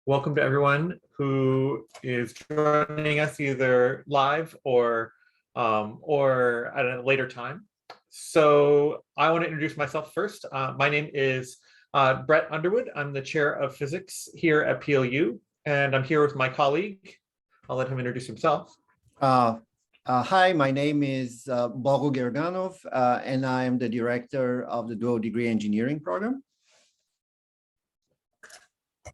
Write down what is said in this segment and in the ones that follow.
Welcome to everyone who is joining us either live or at a later time. So I want to introduce myself first. My name is Brett Underwood. I'm the chair of physics here at PLU, and I'm here with my colleague. I'll let him introduce himself. Hi, my name is Bogo Gerganov, and I am the director of the dual degree engineering program.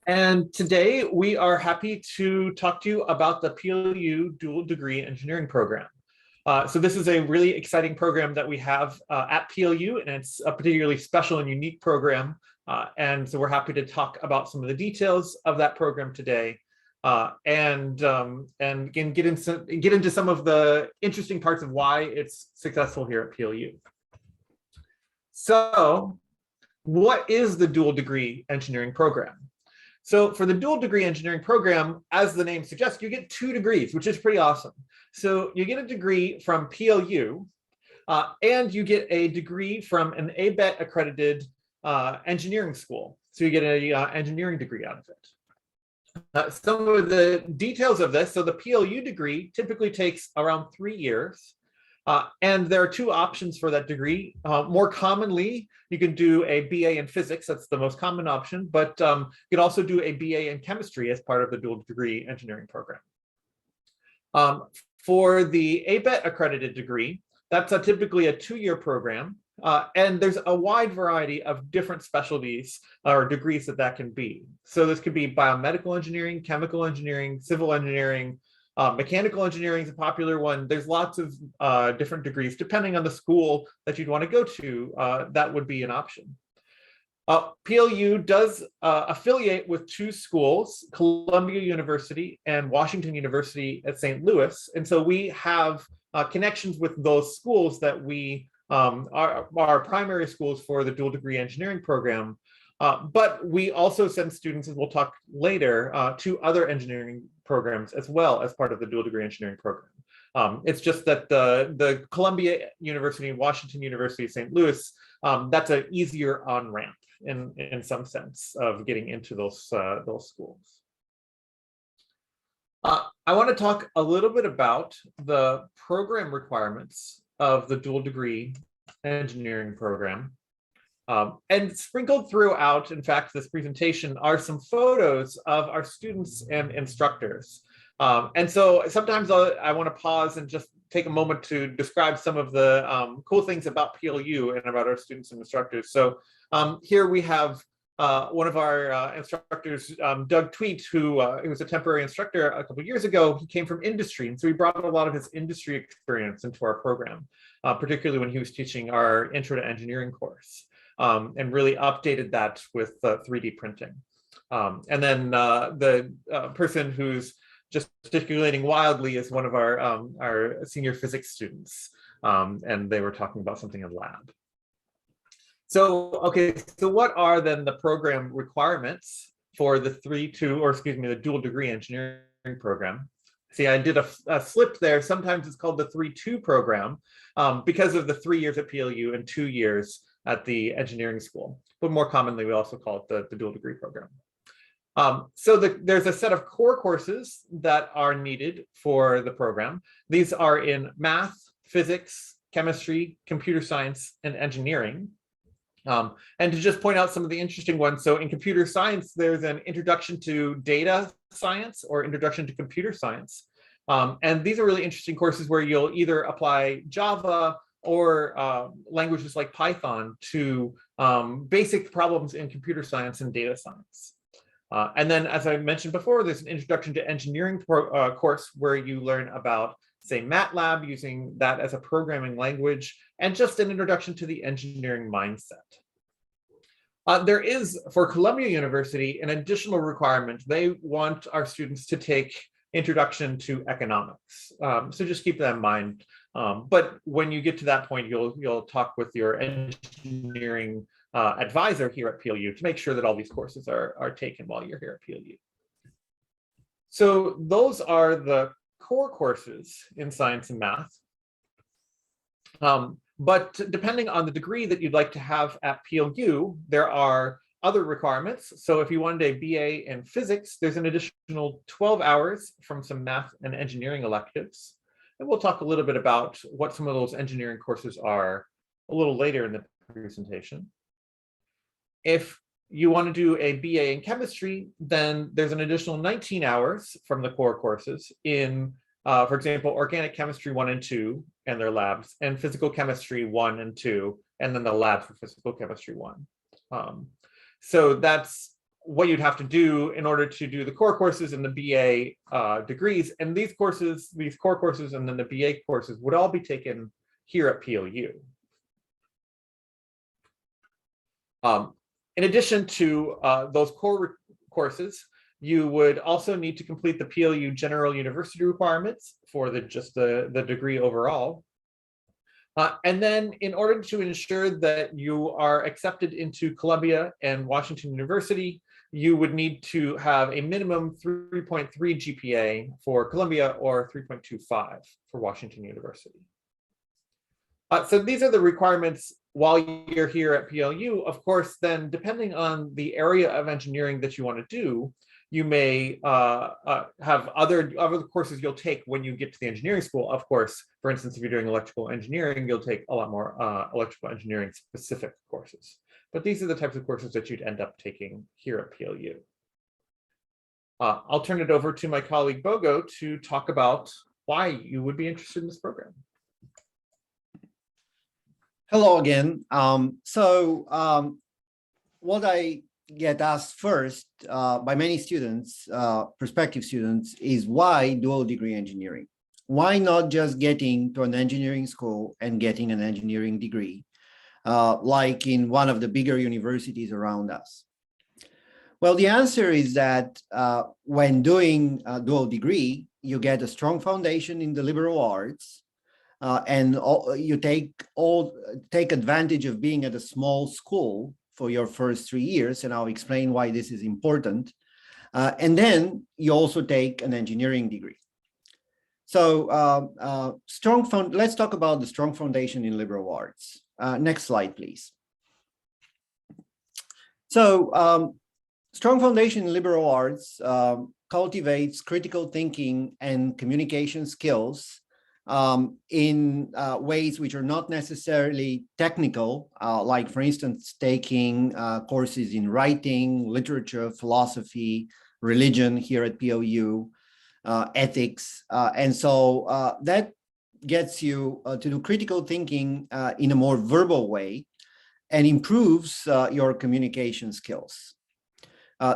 And today we are happy to talk to you about the PLU dual degree engineering program. So this is a really exciting program that we have at PLU, and it's a particularly special and unique program. And so we're happy to talk about some of the details of that program today, and get into some of the interesting parts of why it's successful here at PLU. So what is the dual degree engineering program? So for the dual degree engineering program, as the name suggests, you get 2 degrees, which is pretty awesome. So you get a degree from PLU, and you get a degree from an ABET-accredited engineering school. So you get an engineering degree out of it. Some of the details of this, so the PLU degree typically takes around 3 years. And there are 2 options for that degree. More commonly, you can do a BA in physics. That's the most common option, but you can also do a BA in chemistry as part of the dual degree engineering program. For the ABET accredited degree, that's typically a 2-year program. And there's a wide variety of different specialties or degrees that can be. So this could be biomedical engineering, chemical engineering, civil engineering, mechanical engineering is a popular one. There's lots of different degrees. Depending on the school that you'd want to go to, that would be an option. PLU does affiliate with 2 schools, Columbia University and Washington University at St. Louis. And so we have connections with those schools that we are primary schools for the dual degree engineering program. But we also send students, as we'll talk later, to other engineering programs as well as part of the dual degree engineering program. It's just that the Columbia University and Washington University, St. Louis, that's an easier on-ramp in some sense of getting into those schools. I want to talk a little bit about the program requirements of the dual degree engineering program. And sprinkled throughout, in fact, this presentation are some photos of our students and instructors. And so sometimes I want to pause and just take a moment to describe some of the cool things about PLU and about our students and instructors. So here we have one of our instructors, Doug Tweet, who was a temporary instructor a couple of years ago. He came from industry, and so he brought a lot of his industry experience into our program, particularly when he was teaching our Intro to Engineering course. And really updated that with 3D printing. And then the person who's just gesticulating wildly is one of our senior physics students. And they were talking about something in lab. So, okay, so what are then the program requirements for the the dual degree engineering program? See, I did a slip there. Sometimes it's called the 3-2 program because of the 3 years at PLU and 2 years at the engineering school. But more commonly, we also call it the dual degree program. So there's a set of core courses that are needed for the program. These are in math, physics, chemistry, computer science, and engineering. And to just point out some of the interesting ones, so in computer science, there's an introduction to data science or introduction to computer science. And these are really interesting courses where you'll either apply Java or languages like Python to basic problems in computer science and data science. And then, as I mentioned before, there's an introduction to engineering course where you learn about, say, MATLAB, using that as a programming language, and just an introduction to the engineering mindset. There is, for Columbia University, an additional requirement. They want our students to take introduction to economics. So just keep that in mind. But when you get to that point, you'll talk with your engineering advisor here at PLU to make sure that all these courses are taken while you're here at PLU. So those are the core courses in science and math. But depending on the degree that you'd like to have at PLU, there are other requirements. So if you wanted a BA in physics, there's an additional 12 hours from some math and engineering electives. And we'll talk a little bit about what some of those engineering courses are a little later in the presentation. If you want to do a BA in chemistry, then there's an additional 19 hours from the core courses in, for example, organic chemistry 1 and 2 and their labs, and physical chemistry 1 and 2, and then the lab for physical chemistry 1. So that's what you'd have to do in order to do the core courses and the BA degrees. And these courses, these core courses, and then the BA courses would all be taken here at PLU. In addition to those core courses, you would also need to complete the PLU General University requirements for just the degree overall. And then in order to ensure that you are accepted into Columbia and Washington University, you would need to have a minimum 3.3 GPA for Columbia or 3.25 for Washington University. So these are the requirements while you're here at PLU. Of course, then depending on the area of engineering that you want to do, you may have other courses you'll take when you get to the engineering school. Of course, for instance, if you're doing electrical engineering, you'll take a lot more electrical engineering specific courses. But these are the types of courses that you'd end up taking here at PLU. I'll turn it over to my colleague Bogo to talk about why you would be interested in this program. Hello again. What I get asked first by many students, prospective students, is why dual degree engineering? Why not just getting to an engineering school and getting an engineering degree, like in one of the bigger universities around us? Well, the answer is that when doing a dual degree, you get a strong foundation in the liberal arts, and you take advantage of being at a small school for your first 3 years, and I'll explain why this is important. And then you also take an engineering degree. So let's talk about the strong foundation in liberal arts. Next slide, please. So strong foundation in liberal arts cultivates critical thinking and communication skills in ways which are not necessarily technical, like, for instance, taking courses in writing, literature, philosophy, religion here at PLU, ethics. And so that gets you to do critical thinking in a more verbal way and improves your communication skills.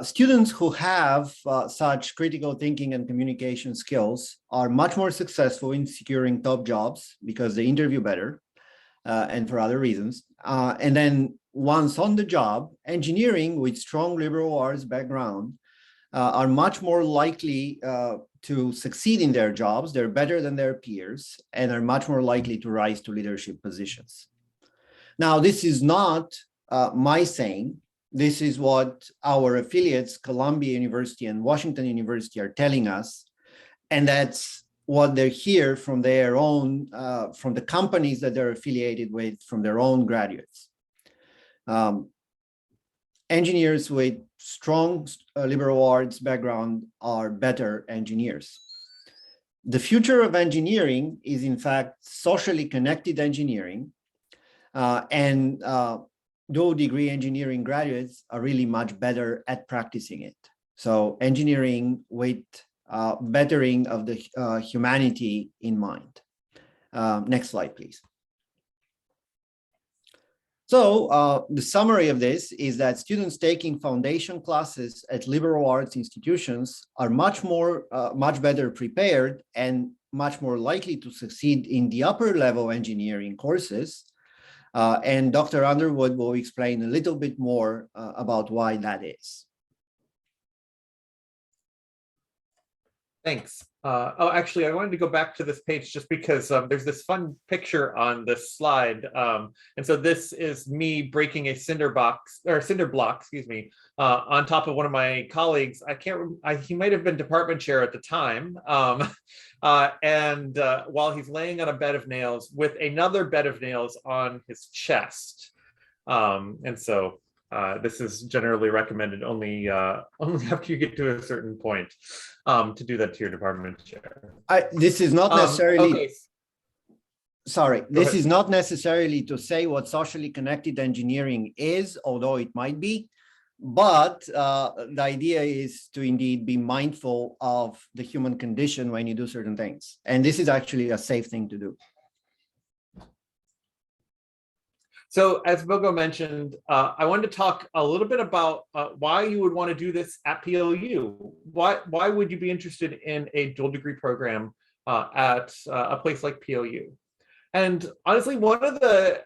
Students who have such critical thinking and communication skills are much more successful in securing top jobs because they interview better and for other reasons. And then once on the job, engineering with strong liberal arts background are much more likely to succeed in their jobs. They're better than their peers and are much more likely to rise to leadership positions. Now, this is not my saying. This is what our affiliates, Columbia University and Washington University, are telling us. And that's what they hear from their own, from the companies that they're affiliated with, from their own graduates. Engineers with strong liberal arts background are better engineers. The future of engineering is, in fact, socially connected engineering, and dual degree engineering graduates are really much better at practicing it. So engineering with bettering of the humanity in mind. Next slide, please. So the summary of this is that students taking foundation classes at liberal arts institutions are much better prepared and much more likely to succeed in the upper level engineering courses. And Dr. Underwood will explain a little bit more about why that is. Thanks. Oh, actually, I wanted to go back to this page just because there's this fun picture on this slide. And so this is me breaking a cinder block, excuse me, on top of one of my colleagues. He might have been department chair at the time. And while he's laying on a bed of nails with another bed of nails on his chest. And so This is generally recommended only after you get to a certain point to do that to your department chair. This is not necessarily. Okay. Sorry, this is not necessarily to say what socially connected engineering is, although it might be. But the idea is to indeed be mindful of the human condition when you do certain things. And this is actually a safe thing to do. So as Bogo mentioned, I wanted to talk a little bit about why you would want to do this at PLU. Why would you be interested in a dual degree program at a place like PLU? And honestly, one of the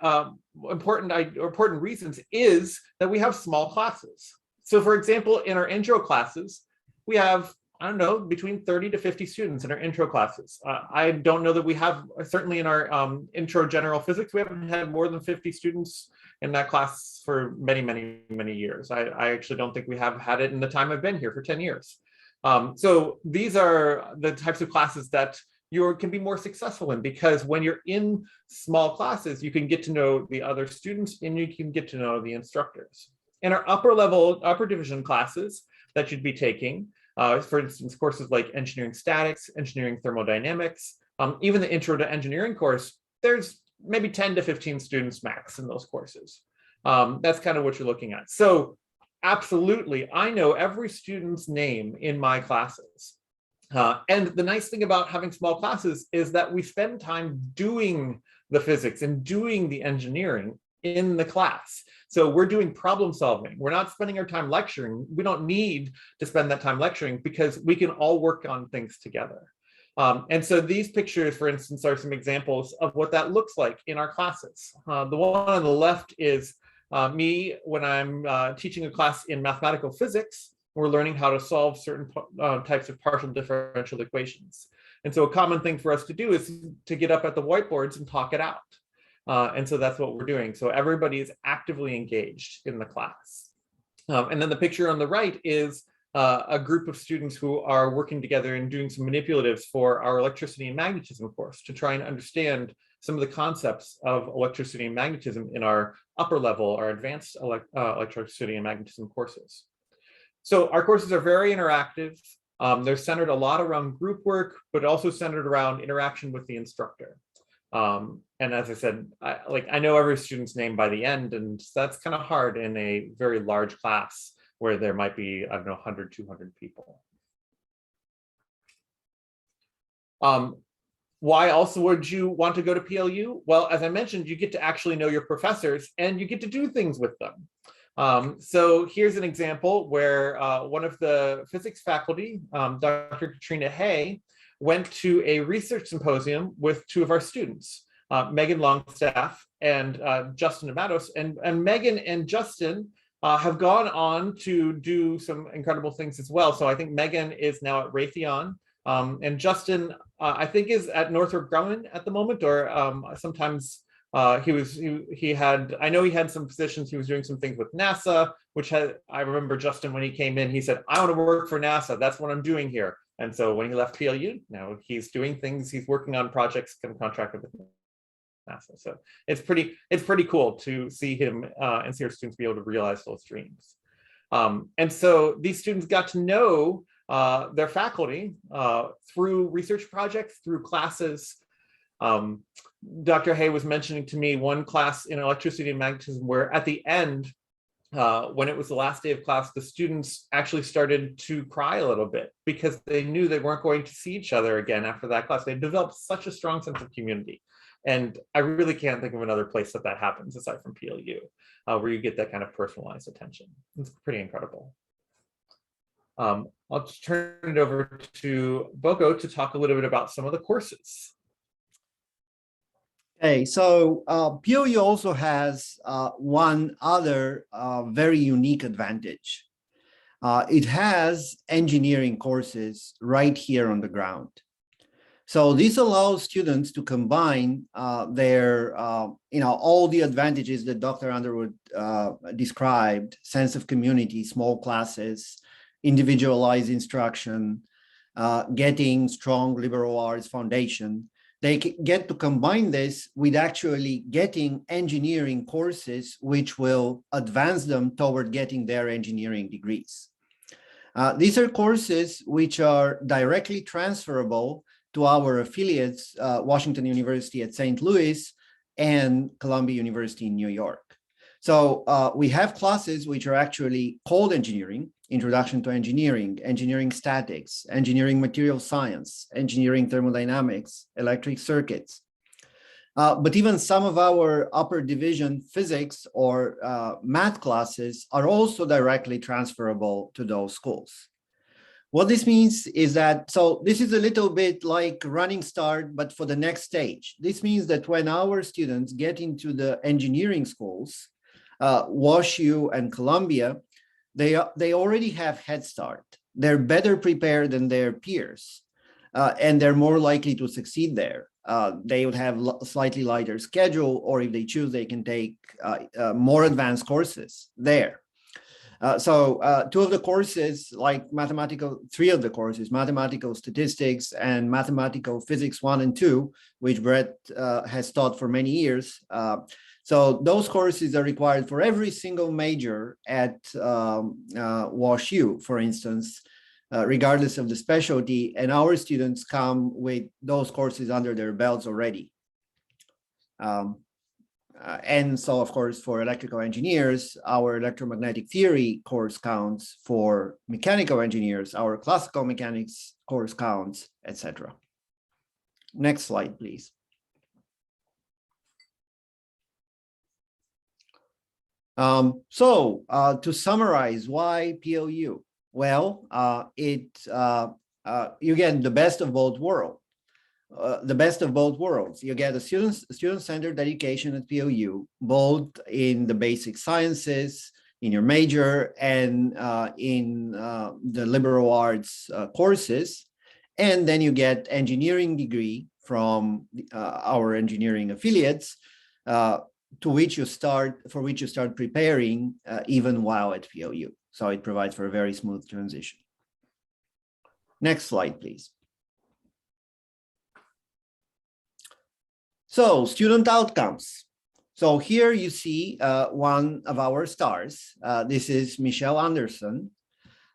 important reasons is that we have small classes. So for example, in our intro classes, we have, I don't know, between 30 to 50 students in our intro classes. I don't know that we have, certainly in our intro general physics, we haven't had more than 50 students in that class for many, many, many years. I actually don't think we have had it in the time I've been here for 10 years. So these are the types of classes that you can be more successful in, because when you're in small classes, you can get to know the other students and you can get to know the instructors. In our upper division classes that you'd be taking, for instance, courses like engineering statics, engineering thermodynamics, even the intro to engineering course, there's maybe 10 to 15 students max in those courses. That's kind of what you're looking at. So absolutely, I know every student's name in my classes. And the nice thing about having small classes is that we spend time doing the physics and doing the engineering in the class. So we're doing problem solving. We're not spending our time lecturing. We don't need to spend that time lecturing because we can all work on things together. And so these pictures, for instance, are some examples of what that looks like in our classes. The one on the left is me when I'm teaching a class in mathematical physics. We're learning how to solve certain types of partial differential equations. And so a common thing for us to do is to get up at the whiteboards and talk it out. And so that's what we're doing. So everybody is actively engaged in the class. And then the picture on the right is a group of students who are working together and doing some manipulatives for our electricity and magnetism course to try and understand some of the concepts of electricity and magnetism in our upper level, our advanced electricity and magnetism courses. So our courses are very interactive. They're centered a lot around group work, but also centered around interaction with the instructor. And as I said, I know every student's name by the end, and that's kind of hard in a very large class where there might be, I don't know, 100, 200 people. Why also would you want to go to PLU? Well, as I mentioned, you get to actually know your professors and you get to do things with them. So here's an example where one of the physics faculty, Dr. Katrina Hay, went to a research symposium with two of our students, Megan Longstaff and Justin Amatos. And Megan and Justin have gone on to do some incredible things as well. So I think Megan is now at Raytheon, and Justin, I think, is at Northrop Grumman at the moment, or sometimes I know he had some positions. He was doing some things with NASA, I remember Justin, when he came in, he said, I want to work for NASA. That's what I'm doing here. And so when he left PLU, now he's doing things, he's working on projects contracted with NASA. So it's pretty cool to see him and see our students be able to realize those dreams. And so these students got to know their faculty through research projects, through classes. Dr. Hay was mentioning to me one class in electricity and magnetism where at the end, when it was the last day of class, the students actually started to cry a little bit because they knew they weren't going to see each other again after that class. They developed such a strong sense of community. And I really can't think of another place that happens aside from PLU, where you get that kind of personalized attention. It's pretty incredible. I'll just turn it over to Bogo to talk a little bit about some of the courses. Okay, so PLU also has one other very unique advantage. It has engineering courses right here on the ground. So this allows students to combine their, all the advantages that Dr. Underwood described: sense of community, small classes, individualized instruction, getting strong liberal arts foundation, they get to combine this with actually getting engineering courses, which will advance them toward getting their engineering degrees. These are courses which are directly transferable to our affiliates, Washington University at St. Louis and Columbia University in New York. So we have classes which are actually called engineering: Introduction to Engineering, Engineering Statics, Engineering Material Science, Engineering Thermodynamics, Electric Circuits. But even some of our upper division physics or math classes are also directly transferable to those schools. What this means is that, so this is a little bit like Running Start, but for the next stage. This means that when our students get into the engineering schools, WashU and Columbia, they already have head start. They're better prepared than their peers, and they're more likely to succeed there. They would have a slightly lighter schedule, or if they choose, they can take more advanced courses there. Two of the courses, like three of the courses, mathematical statistics and mathematical physics 1 and 2, which Brett has taught for many years. So those courses are required for every single major at WashU, for instance, regardless of the specialty, and our students come with those courses under their belts already. And so, of course, for electrical engineers, our electromagnetic theory course counts. For mechanical engineers, our classical mechanics course counts, etc. Next slide, please. To summarize, why PLU? Well, you get the best of both worlds. You get a student-centered education at PLU, both in the basic sciences, in your major, and in the liberal arts courses. And then you get engineering degree from our engineering affiliates, for which you start preparing even while at PLU. So it provides for a very smooth transition. Next slide, please. So student outcomes. So here you see one of our stars. This is Michelle Anderson,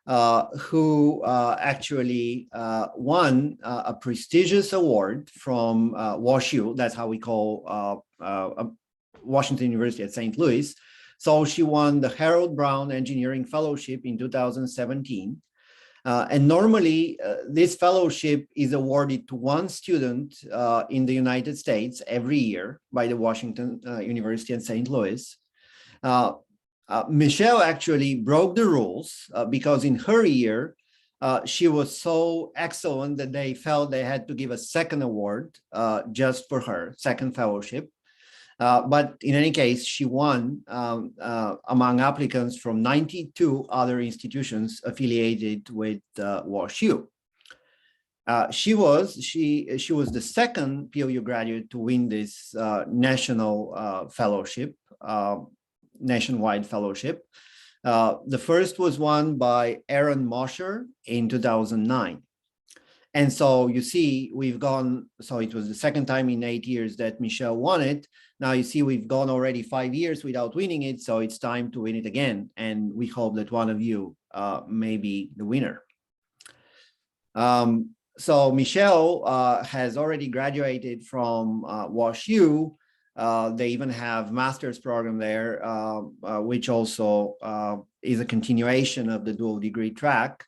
who actually won a prestigious award from WashU. That's how we call Washington University at St. Louis. So she won the Harold Brown Engineering Fellowship in 2017. And normally, this fellowship is awarded to one student in the United States every year by the Washington University in St. Louis. Michelle actually broke the rules because in her year, she was so excellent that they felt they had to give a second award just for her, second fellowship. But in any case, she won among applicants from 92 other institutions affiliated with WashU. She was the second PLU graduate to win this national fellowship, nationwide fellowship. The first was won by Aaron Mosher in 2009. And so you see, we've gone, so it was the second time in 8 years that Michelle won it. Now you see, we've gone already 5 years without winning it, so it's time to win it again. And we hope that one of you may be the winner. So Michelle has already graduated from WashU. They even have master's program there, which also is a continuation of the dual degree track.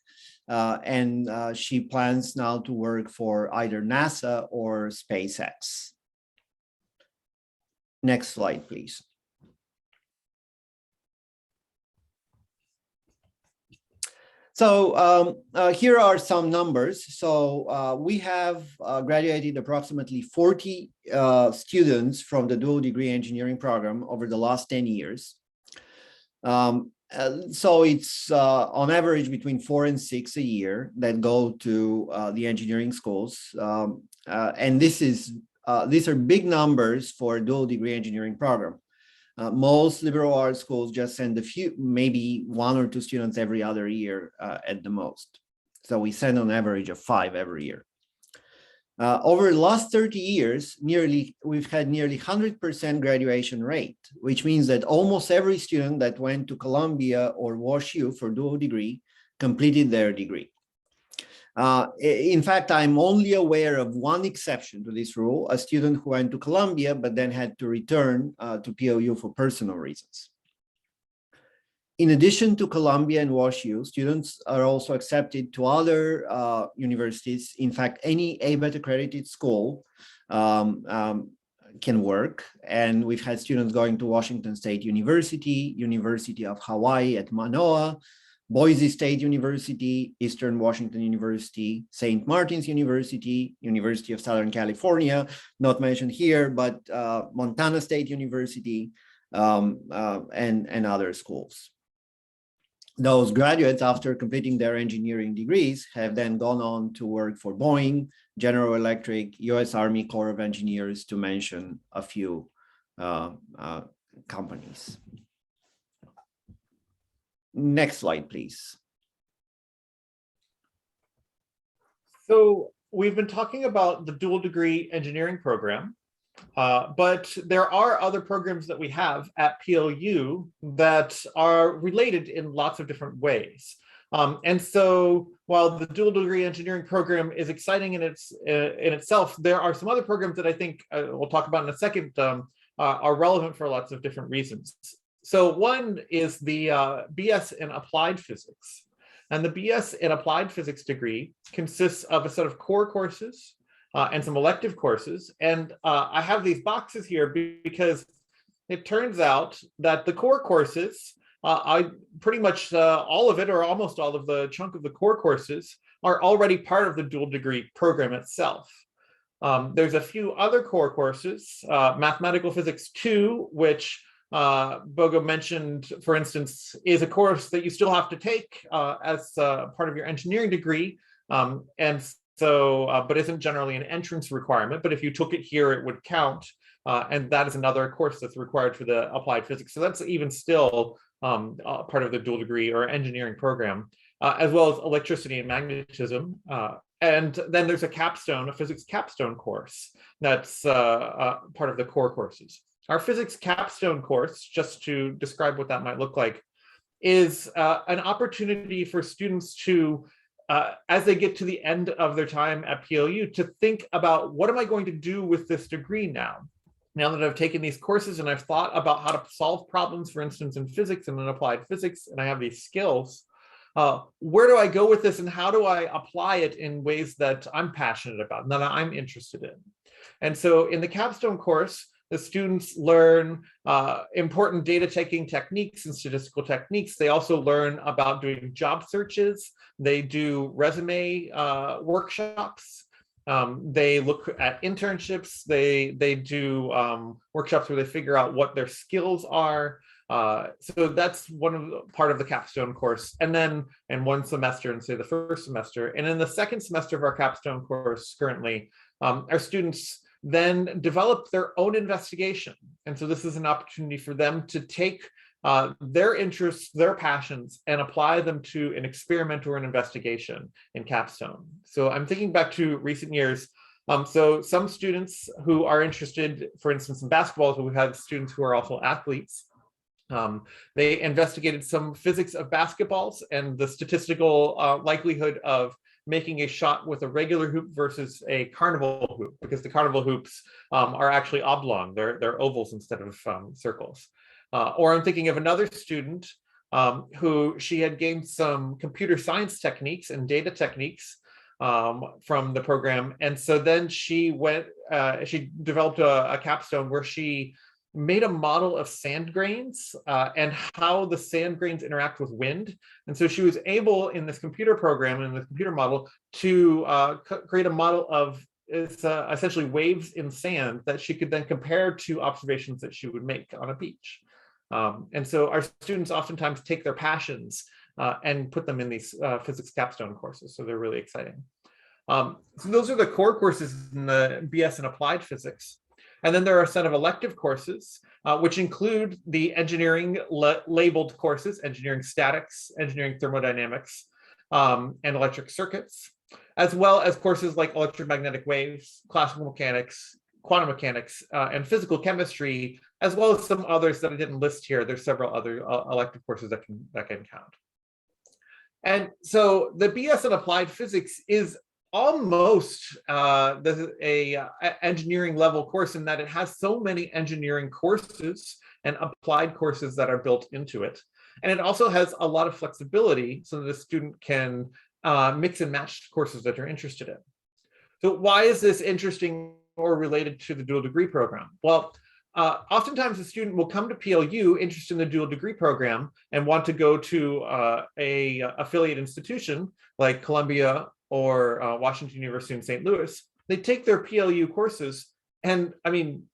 And she plans now to work for either NASA or SpaceX. Next slide, please. So here are some numbers. So we have graduated approximately 40 students from the dual degree engineering program over the last 10 years. So it's on average between 4 and 6 a year that go to the engineering schools. And these are big numbers for a dual degree engineering program. Most liberal arts schools just send a few, maybe 1 or 2 students every other year at the most. So we send on average of 5 every year. Over the last 30 years, we've had nearly 100% graduation rate, which means that almost every student that went to Columbia or WashU for dual degree completed their degree. In fact, I'm only aware of one exception to this rule, a student who went to Columbia, but then had to return to PLU for personal reasons. In addition to Columbia and WashU, students are also accepted to other universities. In fact, any ABET-accredited school can work. And we've had students going to Washington State University, University of Hawaii at Manoa, Boise State University, Eastern Washington University, St. Martin's University, University of Southern California, not mentioned here, but Montana State University, and other schools. Those graduates, after completing their engineering degrees, have then gone on to work for Boeing, General Electric, US Army Corps of Engineers, to mention a few companies. Next slide, please. So we've been talking about the dual degree engineering program, but there are other programs that we have at PLU that are related in lots of different ways. And so while the dual degree engineering program is exciting in itself, there are some other programs that I think we'll talk about in a second are relevant for lots of different reasons. So one is the BS in Applied Physics. And the BS in Applied Physics degree consists of a set of core courses and some elective courses. And I have these boxes here because it turns out that the core courses, pretty much all of it, or almost all of the chunk of the core courses, are already part of the dual degree program itself. There's a few other core courses, Mathematical Physics 2, which Bogo mentioned, for instance, is a course that you still have to take as part of your engineering degree. And so, but isn't generally an entrance requirement, but if you took it here, it would count. And that is another course that's required for the applied physics. So that's even still part of the dual degree or engineering program, as well as electricity and magnetism. And then there's a physics capstone course that's part of the core courses. Our physics capstone course, just to describe what that might look like, is an opportunity for students to, as they get to the end of their time at PLU, to think about, what am I going to do with this degree now? Now that I've taken these courses and I've thought about how to solve problems, for instance, in physics and in applied physics, and I have these skills, where do I go with this and how do I apply it in ways that I'm passionate about and that I'm interested in? And so in the capstone course, the students learn important data taking techniques and statistical techniques. They also learn about doing job searches. They do resume workshops. They look at internships. They do workshops where they figure out what their skills are. So that's part of the capstone course. And then in one semester, and say the first semester, and in the second semester of our capstone course currently, our students then develop their own investigation. And so this is an opportunity for them to take their interests, their passions, and apply them to an experiment or an investigation in capstone. So I'm thinking back to recent years. So some students who are interested, for instance, in basketball, so we've had students who are also athletes. They investigated some physics of basketballs and the statistical likelihood of making a shot with a regular hoop versus a carnival hoop, because the carnival hoops are actually oblong. They're ovals instead of circles. Or I'm thinking of another student who she had gained some computer science techniques and data techniques from the program. And so then she developed a capstone where she made a model of sand grains and how the sand grains interact with wind. And so she was able, in this computer program, in the computer model, to create a model of essentially waves in sand that she could then compare to observations that she would make on a beach. And so our students oftentimes take their passions and put them in these physics capstone courses. So they're really exciting. So those are the core courses in the BS in Applied Physics. And then there are a set of elective courses, which include the engineering labeled courses, engineering statics, engineering thermodynamics, and electric circuits, as well as courses like electromagnetic waves, classical mechanics, quantum mechanics, and physical chemistry, as well as some others that I didn't list here. There's several other elective courses that can count. And so the BS in applied physics is almost a engineering level course in that it has so many engineering courses and applied courses that are built into it. And it also has a lot of flexibility so that the student can mix and match courses that they're interested in. So why is this interesting or related to the dual degree program? Well, oftentimes a student will come to PLU interested in the dual degree program and want to go to a affiliate institution like Columbia or Washington University in St. Louis. They take their PLU courses, and I mean,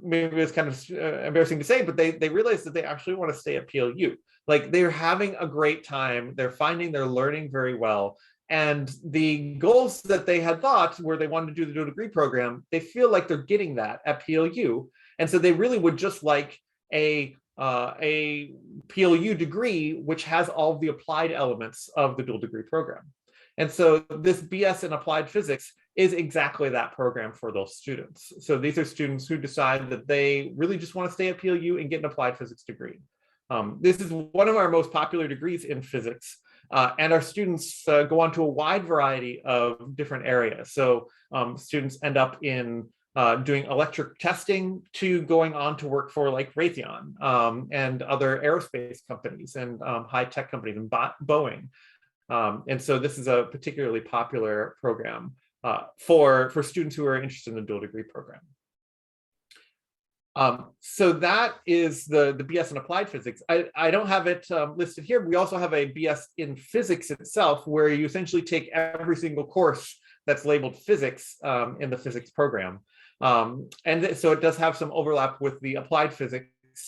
maybe it's kind of embarrassing to say, but they realize that they actually want to stay at PLU. Like, they're having a great time. They're finding they're learning very well. And the goals that they had thought where they wanted to do the dual degree program, they feel like they're getting that at PLU. And so they really would just like a PLU degree, which has all of the applied elements of the dual degree program. And so this BS in applied physics is exactly that program for those students. So these are students who decide that they really just want to stay at PLU and get an applied physics degree. This is one of our most popular degrees in physics. And our students go on to a wide variety of different areas. So students end up in doing electric testing to going on to work for like Raytheon and other aerospace companies and high-tech companies and Boeing. And so this is a particularly popular program for students who are interested in the dual degree program. So that is the BS in applied physics. I don't have it listed here. We also have a BS in physics itself, where you essentially take every single course that's labeled physics in the physics program. And so it does have some overlap with the applied physics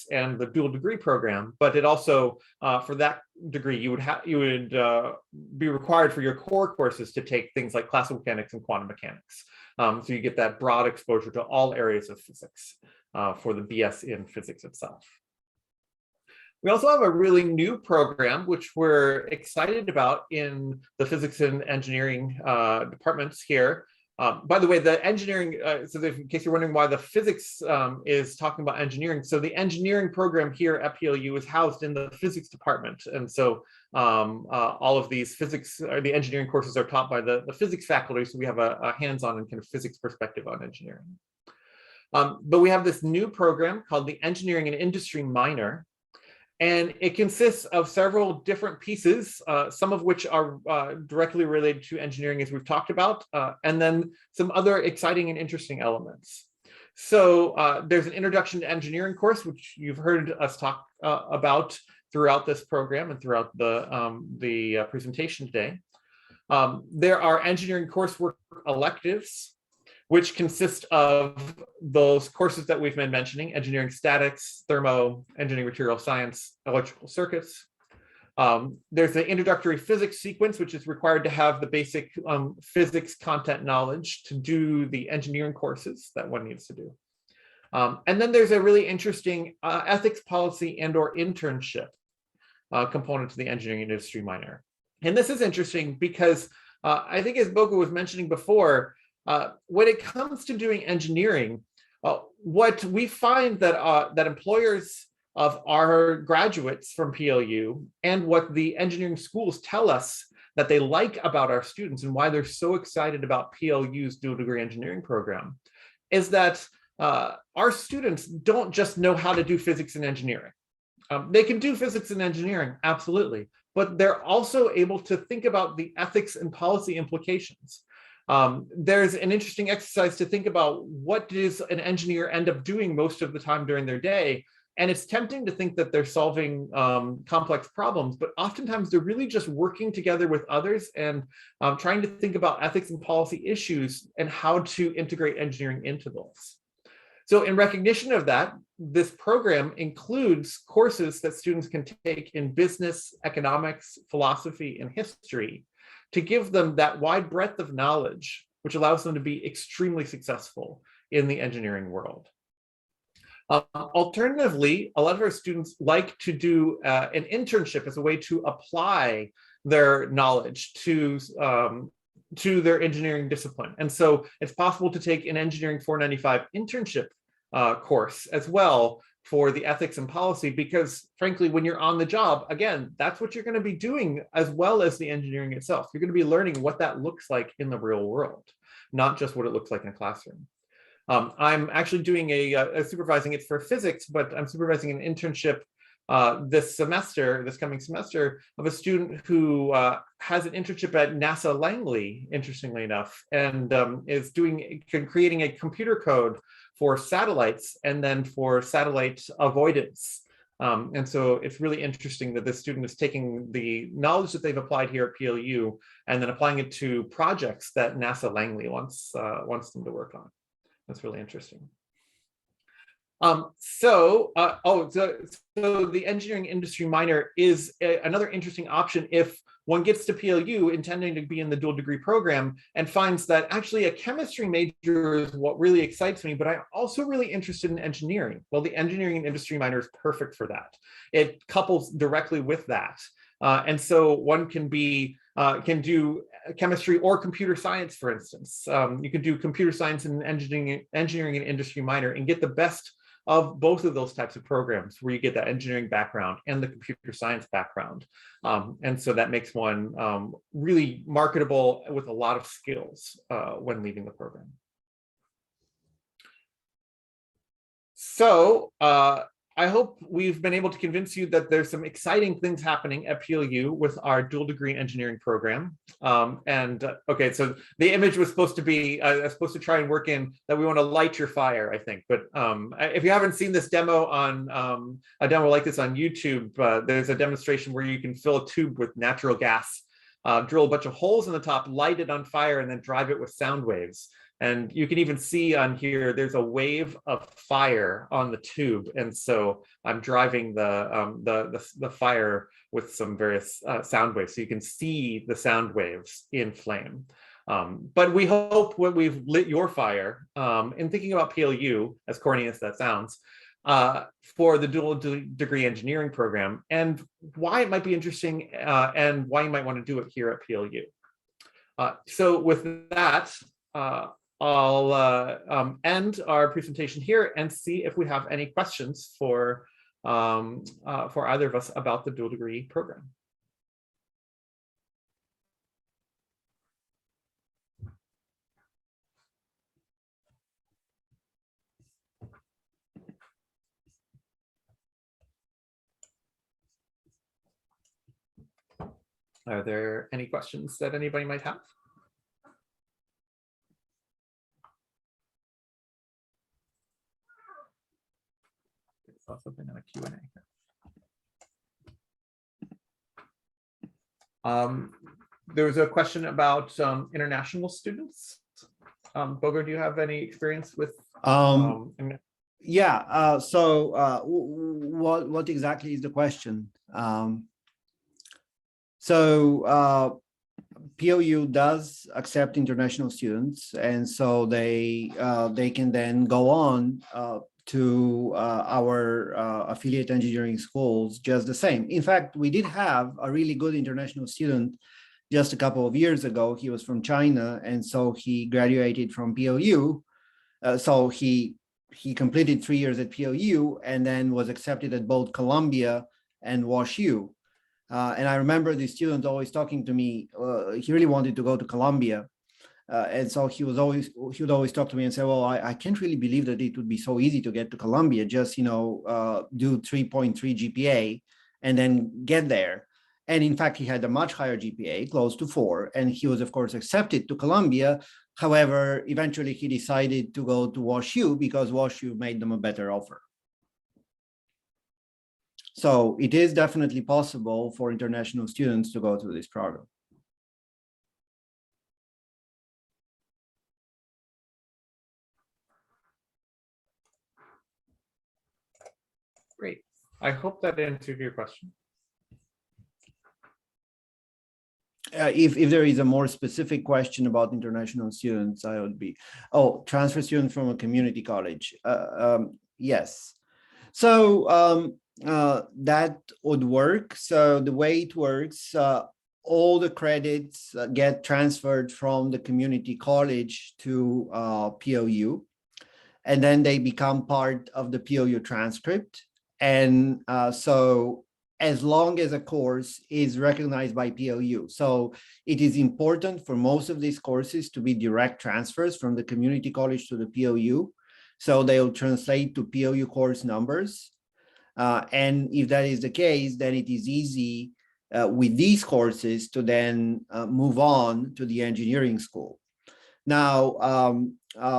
and the dual degree program, but it also, for that degree, you would be required for your core courses to take things like classical mechanics and quantum mechanics. So you get that broad exposure to all areas of physics for the BS in physics itself. We also have a really new program, which we're excited about in the physics and engineering departments here. By the way, the engineering, so in case you're wondering why the physics is talking about engineering, so the engineering program here at PLU is housed in the physics department. And so all of these physics, or the engineering courses, are taught by the physics faculty, so we have a hands-on and kind of physics perspective on engineering. But we have this new program called the Engineering and Industry Minor. And it consists of several different pieces, some of which are directly related to engineering, as we've talked about, and then some other exciting and interesting elements. So there's an Introduction to Engineering course, which you've heard us talk about throughout this program and throughout the presentation today. There are engineering coursework electives, which consist of those courses that we've been mentioning: engineering statics, thermo, engineering material science, electrical circuits. There's the introductory physics sequence, which is required to have the basic physics content knowledge to do the engineering courses that one needs to do. And then there's a really interesting ethics policy and/or internship component to the engineering industry minor. And this is interesting because I think, as Boku was mentioning before, when it comes to doing engineering, what we find that employers of our graduates from PLU, and what the engineering schools tell us that they like about our students and why they're so excited about PLU's dual degree engineering program, is that our students don't just know how to do physics and engineering. They can do physics and engineering, absolutely, but they're also able to think about the ethics and policy implications. There's an interesting exercise to think about: what does an engineer end up doing most of the time during their day? And it's tempting to think that they're solving complex problems, but oftentimes they're really just working together with others and trying to think about ethics and policy issues and how to integrate engineering into those. So in recognition of that, this program includes courses that students can take in business, economics, philosophy, and history to give them that wide breadth of knowledge, which allows them to be extremely successful in the engineering world. Alternatively, a lot of our students like to do an internship as a way to apply their knowledge to their engineering discipline. And so it's possible to take an Engineering 495 internship course as well for the ethics and policy, because frankly, when you're on the job, again, that's what you're going to be doing as well as the engineering itself. You're going to be learning what that looks like in the real world, not just what it looks like in a classroom. I'm actually doing supervising it for physics, but I'm supervising an internship this coming semester, of a student who has an internship at NASA Langley, interestingly enough, and is creating a computer code for satellites and then for satellite avoidance. And so it's really interesting that this student is taking the knowledge that they've applied here at PLU and then applying it to projects that NASA Langley wants them to work on. That's really interesting. So the engineering industry minor is another interesting option if one gets to PLU intending to be in the dual degree program and finds that actually a chemistry major is what really excites me, but I'm also really interested in engineering. Well, the engineering industry minor is perfect for that. It couples directly with that. And so one can do chemistry or computer science, for instance. You can do computer science and engineering and industry minor and get the best of both of those types of programs, where you get that engineering background and the computer science background. And so that makes one really marketable with a lot of skills when leaving the program. So I hope we've been able to convince you that there's some exciting things happening at PLU with our dual degree engineering program. Okay, so the image was supposed to try and work in that we want to light your fire, I think. But if you haven't seen this demo on a demo like this on YouTube, there's a demonstration where you can fill a tube with natural gas, drill a bunch of holes in the top, light it on fire, and then drive it with sound waves. And you can even see on here, there's a wave of fire on the tube. And so I'm driving the fire with some various sound waves. So you can see the sound waves in flame. But we hope when we've lit your fire, in thinking about PLU, as corny as that sounds, for the dual degree engineering program, and why it might be interesting and why you might want to do it here at PLU. So with that, I'll end our presentation here and see if we have any questions for either of us about the dual degree program. Are there any questions that anybody might have? Something in a Q&A. There was a question about international students. Boger, do you have any experience with? Yeah. What exactly is the question? PLU does accept international students, and so they can then go on to our affiliate engineering schools just the same. In fact, we did have a really good international student just a couple of years ago. He was from China, and so he graduated from PLU. So he completed 3 years at PLU and then was accepted at both Columbia and WashU. And I remember the student always talking to me. He really wanted to go to Columbia. And so he would always talk to me and say, well, I can't really believe that it would be so easy to get to Columbia. Just, do 3.3 GPA and then get there. And in fact, he had a much higher GPA, close to 4. And he was, of course, accepted to Columbia. However, eventually he decided to go to WashU because WashU made them a better offer. So it is definitely possible for international students to go through this program. Great. I hope that answered your question. If there is a more specific question about international students, I would be, transfer student from a community college. Yes. So that would work. So the way it works, all the credits get transferred from the community college to POU, and then they become part of the POU transcript. And so as long as a course is recognized by POU. So it is important for most of these courses to be direct transfers from the community college to the POU. So they'll translate to POU course numbers. And if that is the case, then it is easy with these courses to then move on to the engineering school. Now,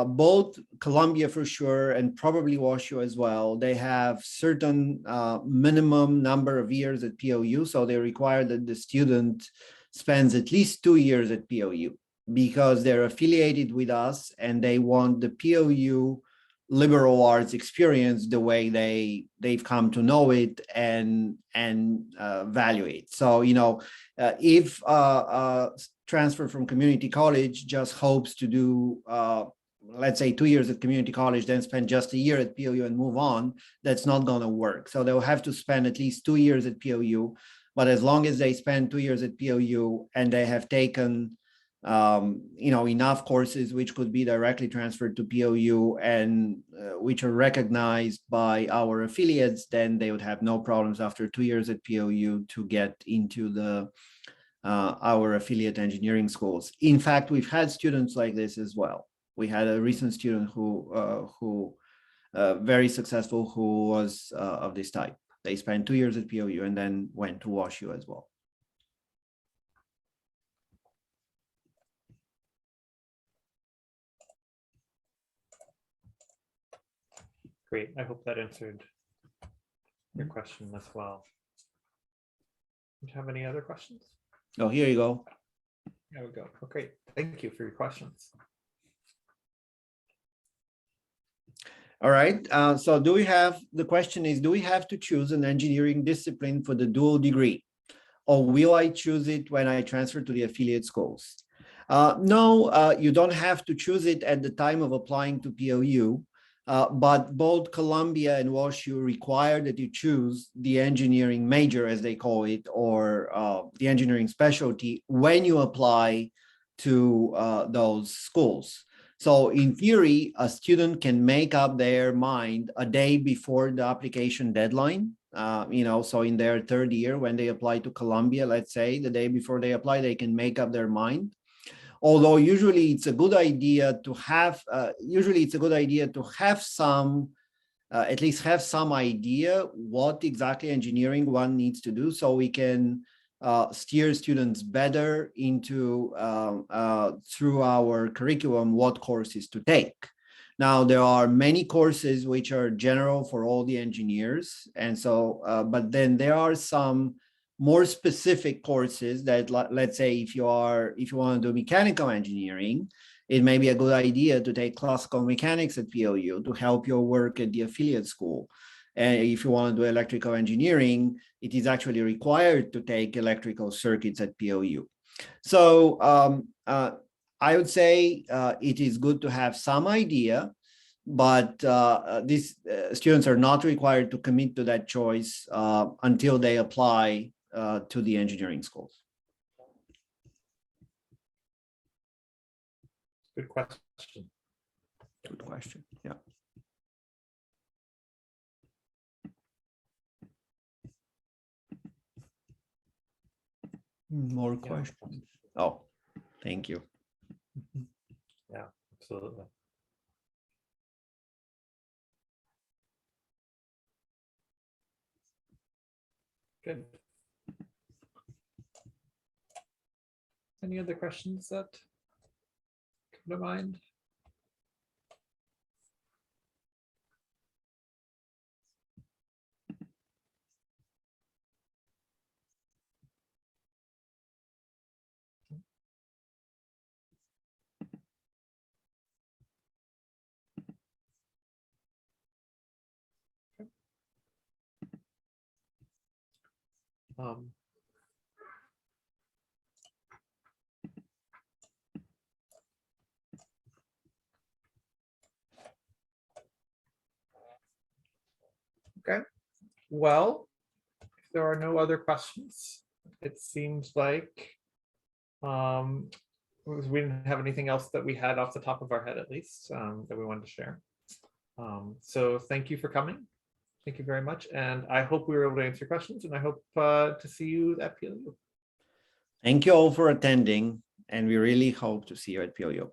both Columbia for sure, and probably WashU as well, they have certain minimum number of years at POU. So they require that the student spends at least 2 years at POU because they're affiliated with us and they want the POU liberal arts experience the way they've come to know it and value it. So, you know, if transfer from community college just hopes to do, let's say 2 years at community college, then spend just a year at POU and move on, that's not going to work. So they'll have to spend at least 2 years at POU. But as long as they spend 2 years at POU and they have taken, you know, enough courses which could be directly transferred to POU and which are recognized by our affiliates, then they would have no problems after 2 years at POU to get into the our affiliate engineering schools. In fact, we've had students like this as well. We had a recent student who very successful, who was of this type. They spent 2 years at POU and then went to WashU as well. Great. I hope that answered your question as well. Do you have any other questions? Oh, here you go. There we go. Oh, great. Thank you for your questions. All right. So the question is, do we have to choose an engineering discipline for the dual degree? Or will I choose it when I transfer to the affiliate schools? No, you don't have to choose it at the time of applying to POU. But both Columbia and WashU require that you choose the engineering major, as they call it, or the engineering specialty when you apply to those schools. So in theory, a student can make up their mind a day before the application deadline. You know, so in their third year, when they apply to Columbia, let's say the day before they apply, they can make up their mind. Although usually it's a good idea to have, some, at least have some idea what exactly engineering one needs to do, so we can steer students better into through our curriculum what courses to take. Now, there are many courses which are general for all the engineers, and so, but then there are some more specific courses that, let's say, if you want to do mechanical engineering, it may be a good idea to take classical mechanics at POU to help your work at the affiliate school. And if you want to do electrical engineering, it is actually required to take electrical circuits at POU. So I would say it is good to have some idea, but these students are not required to commit to that choice until they apply to the engineering schools. Good question. Good question. Yeah. More questions. Oh, thank you. Yeah, absolutely. Good. Any other questions that come to mind? Okay, well, if there are no other questions, it seems like we didn't have anything else that we had off the top of our head, at least, that we wanted to share. So thank you for coming. Thank you very much. And I hope we were able to answer questions, and I hope to see you at PLU. Thank you all for attending, and we really hope to see you at PLU.